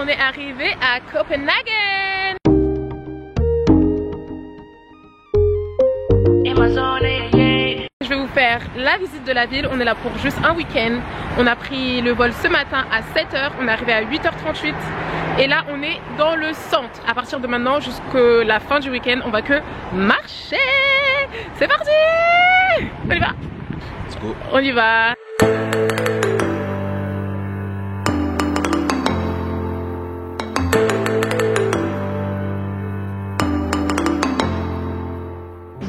on est arrivé à Copenhagen. Je vais vous faire la visite de la ville. On est là pour juste un week-end. On a pris le vol ce matin à 7 h. On est arrivé à 8 h 38. Et là, on est dans le centre. À partir de maintenant, jusqu'à la fin du week-end, on va que marcher. C'est parti! On y va! Let's go. On y va!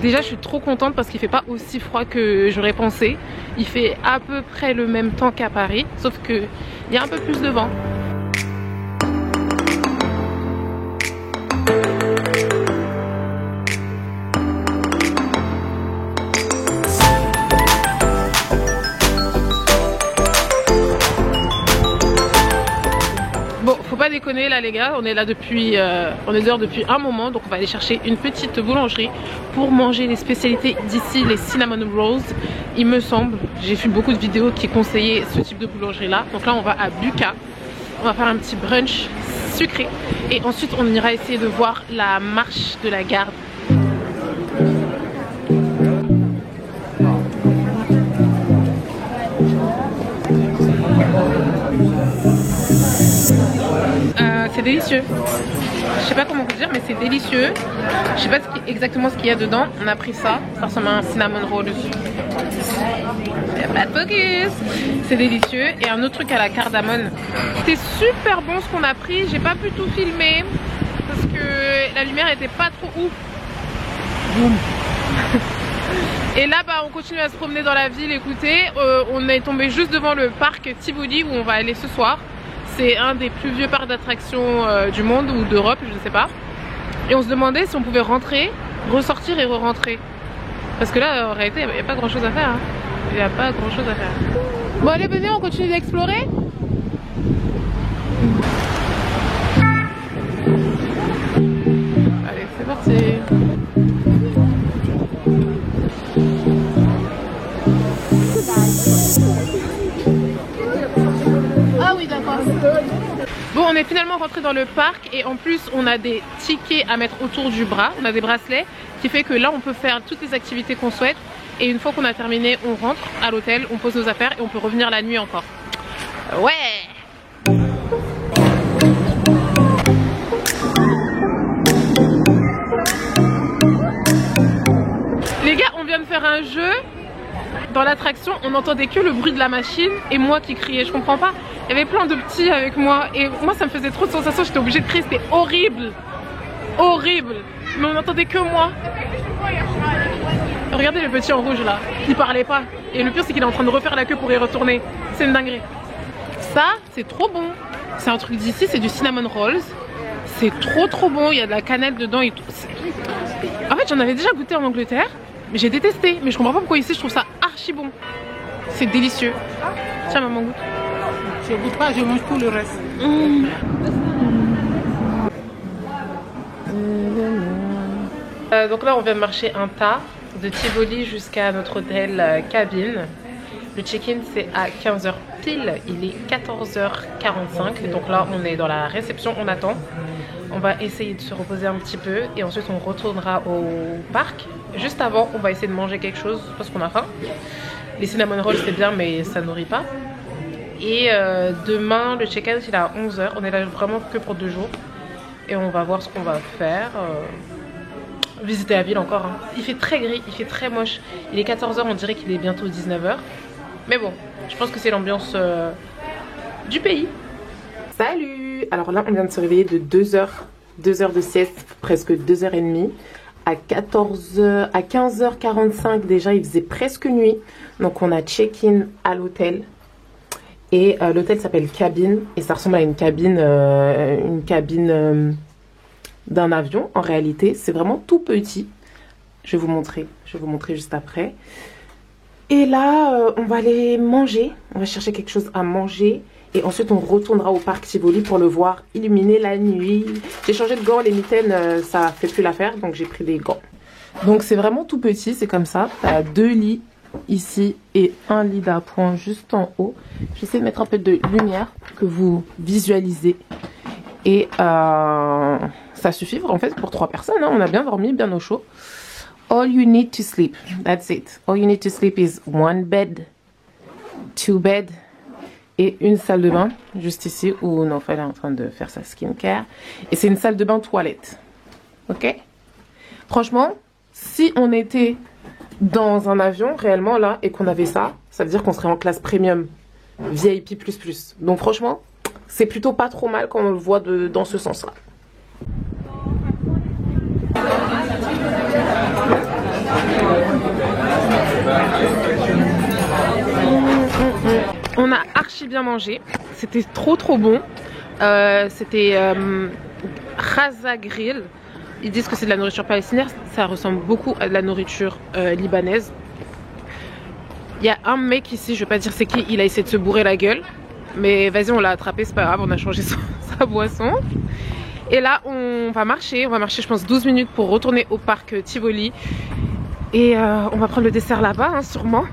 Déjà je suis trop contente parce qu'il fait pas aussi froid que j'aurais pensé. Il fait à peu près le même temps qu'à Paris, sauf qu'il y a un peu plus de vent. Bon, faut pas déconner là les gars, on est là depuis on est dehors depuis un moment, donc on va aller chercher une petite boulangerie pour manger les spécialités d'ici, les cinnamon rolls. Il me semble, j'ai vu beaucoup de vidéos qui conseillaient ce type de boulangerie là. Donc là on va à Buka, on va faire un petit brunch sucré et ensuite on ira essayer de voir la marche de la garde. C'est délicieux. Je sais pas comment vous dire, mais c'est délicieux. Je sais pas exactement ce qu'il y a dedans. On a pris ça. Ça ressemble à un cinnamon roll dessus. Pas de focus. C'est délicieux. Et un autre truc à la cardamone. C'était super bon ce qu'on a pris. J'ai pas pu tout filmer parce que la lumière était pas trop ouf. Boum. Et là bah on continue à se promener dans la ville. Écoutez, on est tombé juste devant le parc Tivoli où on va aller ce soir. C'est un des plus vieux parcs d'attractions du monde ou d'Europe, je ne sais pas. Et on se demandait si on pouvait rentrer, ressortir et re-rentrer. Parce que là, en réalité, il n'y a pas grand chose à faire. Il n'y a pas grand chose à faire. Bon allez, venez, on continue d'explorer. Allez, c'est parti. Ah oui, d'accord. Bon, on est finalement rentré dans le parc et en plus on a des tickets à mettre autour du bras, on a des bracelets qui fait que là on peut faire toutes les activités qu'on souhaite et une fois qu'on a terminé on rentre à l'hôtel, on pose nos affaires et on peut revenir la nuit encore. Ouais. Les gars, on vient de faire un jeu. Dans l'attraction, on n'entendait que le bruit de la machine et moi qui criais, je comprends pas. Il y avait plein de petits avec moi et moi ça me faisait trop de sensations, j'étais obligée de crier, c'était horrible. Horrible. Mais on n'entendait que moi. Regardez le petit en rouge là, il parlait pas. Et le pire c'est qu'il est en train de refaire la queue pour y retourner. C'est une dinguerie. Ça, c'est trop bon. C'est un truc d'ici, c'est du cinnamon rolls. C'est trop bon, il y a de la cannelle dedans et tout. En fait j'en avais déjà goûté en Angleterre. Mais j'ai détesté, mais je comprends pas pourquoi ici je trouve ça archi bon. C'est délicieux. Tiens maman, goûte. Je goûte pas, je mange tout le reste. Donc là on vient de marcher un tas de Tivoli jusqu'à notre hôtel cabine. Le check-in c'est à 15 h pile, il est 14 h 45. Donc là on est dans la réception, on attend. On va essayer de se reposer un petit peu et ensuite on retournera au parc. Juste avant, on va essayer de manger quelque chose parce qu'on a faim. Les cinnamon rolls c'est bien mais ça nourrit pas. Et demain le check-in il est à 11 h. On est là vraiment que pour 2 jours. Et on va voir ce qu'on va faire. Visiter la ville encore. Hein. Il fait très gris, il fait très moche. Il est 14 h, on dirait qu'il est bientôt 19 h. Mais bon, je pense que c'est l'ambiance du pays. Salut! Alors là on vient de se réveiller de 2 heures de sieste, presque 2h30. À 15h45 déjà il faisait presque nuit. Donc on a check-in à l'hôtel. Et l'hôtel s'appelle Cabine. Et ça ressemble à une cabine d'un avion en réalité. C'est vraiment tout petit. Je vais vous montrer juste après. Et là on va aller manger. On va chercher quelque chose à manger. Et ensuite on retournera au parc Tivoli pour le voir illuminer la nuit. J'ai changé de gants, les mitaines ça fait plus l'affaire, donc j'ai pris des gants. Donc c'est vraiment tout petit, c'est comme ça. T'as 2 lits ici et un lit d'appoint juste en haut. J'essaie de mettre un peu de lumière pour que vous visualisez. Et ça suffit en fait pour 3 personnes. Hein. On a bien dormi, bien au chaud. All you need to sleep, that's it. All you need to sleep is 1 bed, 2 bed et une salle de bain juste ici où Naufal est en train de faire sa skincare. Et c'est une salle de bain toilette. Ok? Franchement, si on était dans un avion réellement là et qu'on avait ça, ça veut dire qu'on serait en classe premium VIP++. Donc franchement, c'est plutôt pas trop mal quand on le voit dans ce sens-là. On a archi bien mangé, c'était trop bon. C'était Raza Grill. Ils disent que c'est de la nourriture palestinienne, ça ressemble beaucoup à de la nourriture libanaise. Il y a un mec ici, je vais pas dire c'est qui, il a essayé de se bourrer la gueule. Mais vas-y, on l'a attrapé, c'est pas grave, on a changé sa boisson. Et là, on va marcher je pense 12 minutes pour retourner au parc Tivoli. Et on va prendre le dessert là-bas, hein, sûrement.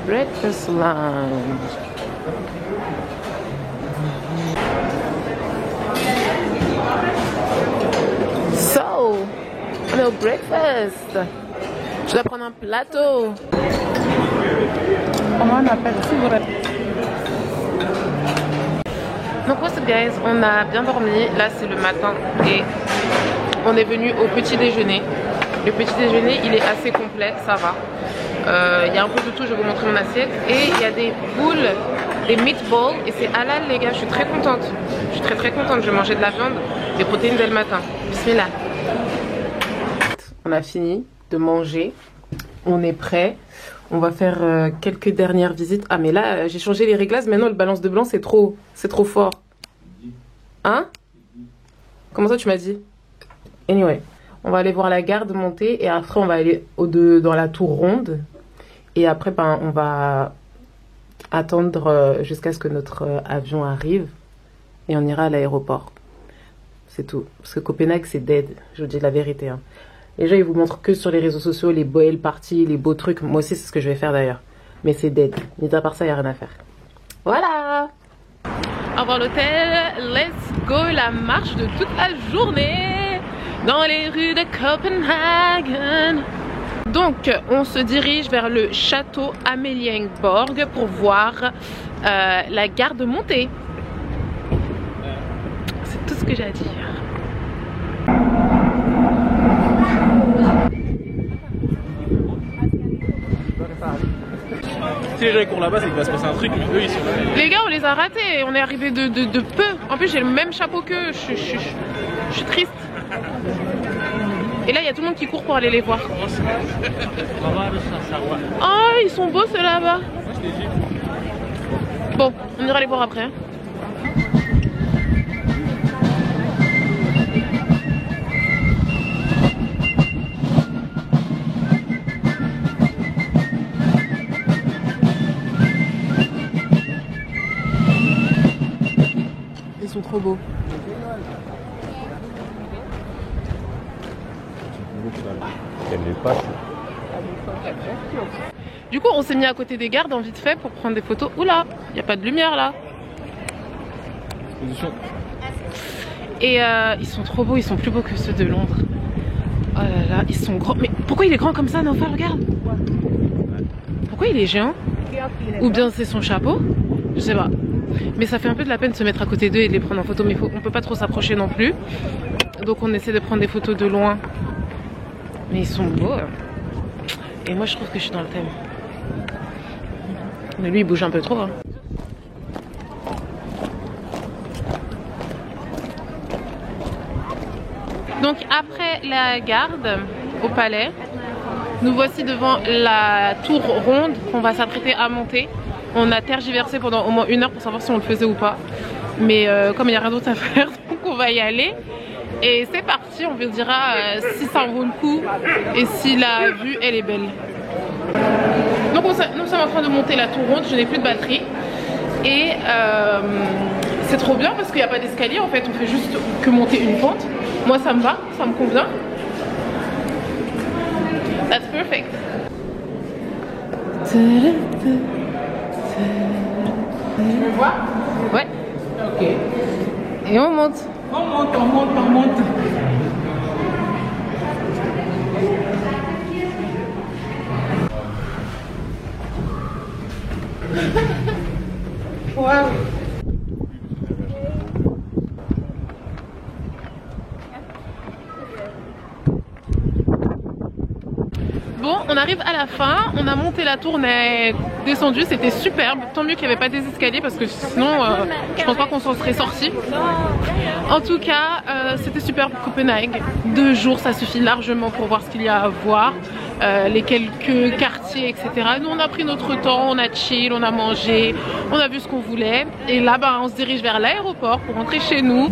Breakfast lounge. So, on est au breakfast. Je dois prendre un plateau. Comment on appelle ça? Donc what's up guys, on a bien dormi, là c'est le matin et on est venu au petit déjeuner. Le petit déjeuner il est assez complet, ça va. Il y a un peu de tout, je vais vous montrer mon assiette. Et il y a des boules, des meatballs et c'est halal les gars, je suis très contente. Je suis très contente, je vais manger de la viande, des protéines dès le matin. Bismillah. On a fini de manger, on est prêt. On va faire quelques dernières visites. Ah mais là j'ai changé les réglages. Maintenant le balance de blanc c'est trop fort. Hein? Comment ça tu m'as dit? Anyway, on va aller voir la gare de monter et après on va aller dans la tour ronde. Et après ben on va attendre jusqu'à ce que notre avion arrive et on ira à l'aéroport. C'est tout. Parce que Copenhague c'est dead. Je vous dis la vérité. Hein. Les gens ils vous montrent que sur les réseaux sociaux les belles parties, les beaux trucs. Moi aussi c'est ce que je vais faire d'ailleurs. Mais c'est dead. Mais à part ça il n'y a rien à faire. Voilà. Au revoir l'hôtel. Let's go. La marche de toute la journée dans les rues de Copenhague. Donc on se dirige vers le château Amalienborg pour voir la gare de montée. C'est tout ce que j'ai à dire. Si les gens ils courent là-bas, c'est qu'il va se passer un truc, mais eux ils sont là. Les gars, on les a ratés, on est arrivé de peu. En plus, j'ai le même chapeau qu'eux, je suis triste. Et là, il y a tout le monde qui court pour aller les voir. Oh, ils sont beaux ceux là-bas. Bon, on ira les voir après. Ils sont trop beaux. Du coup, on s'est mis à côté des gardes en vite fait pour prendre des photos. Oula, il n'y a pas de lumière là. Et ils sont trop beaux, ils sont plus beaux que ceux de Londres. Oh là là, ils sont grands. Mais pourquoi il est grand comme ça, Naufal? Regarde. Pourquoi il est géant? Ou bien c'est son chapeau? Je sais pas. Mais ça fait un peu de la peine de se mettre à côté d'eux et de les prendre en photo. Mais on peut pas trop s'approcher non plus. Donc on essaie de prendre des photos de loin. Mais ils sont beaux. Et moi je trouve que je suis dans le thème. Mais lui il bouge un peu trop. Hein. Donc après la garde, au palais. Nous voici devant la tour ronde qu'on va s'apprêter à monter. On a tergiversé pendant au moins 1 heure pour savoir si on le faisait ou pas. Mais comme il n'y a rien d'autre à faire, donc on va y aller. Et c'est parti, on vous dira si ça vaut le coup et si la vue elle est belle. Donc nous sommes en train de monter la tour ronde, je n'ai plus de batterie. Et c'est trop bien parce qu'il n'y a pas d'escalier en fait, on fait juste que monter une pente. Moi ça me va, ça me convient. That's perfect. Tu vois? Ouais. Ok. Et on monte. On monte, on monte, on monte. Wow. Bon, on arrive à la fin, on a monté la tour, on est descendu, c'était superbe. Tant mieux qu'il n'y avait pas des escaliers parce que sinon je pense pas qu'on s'en serait sorti. En tout cas, c'était superbe Copenhague. 2 jours, ça suffit largement pour voir ce qu'il y a à voir. Les quelques quartiers, etc. Nous on a pris notre temps, on a chill, on a mangé, on a vu ce qu'on voulait. Et là, on se dirige vers l'aéroport pour rentrer chez nous.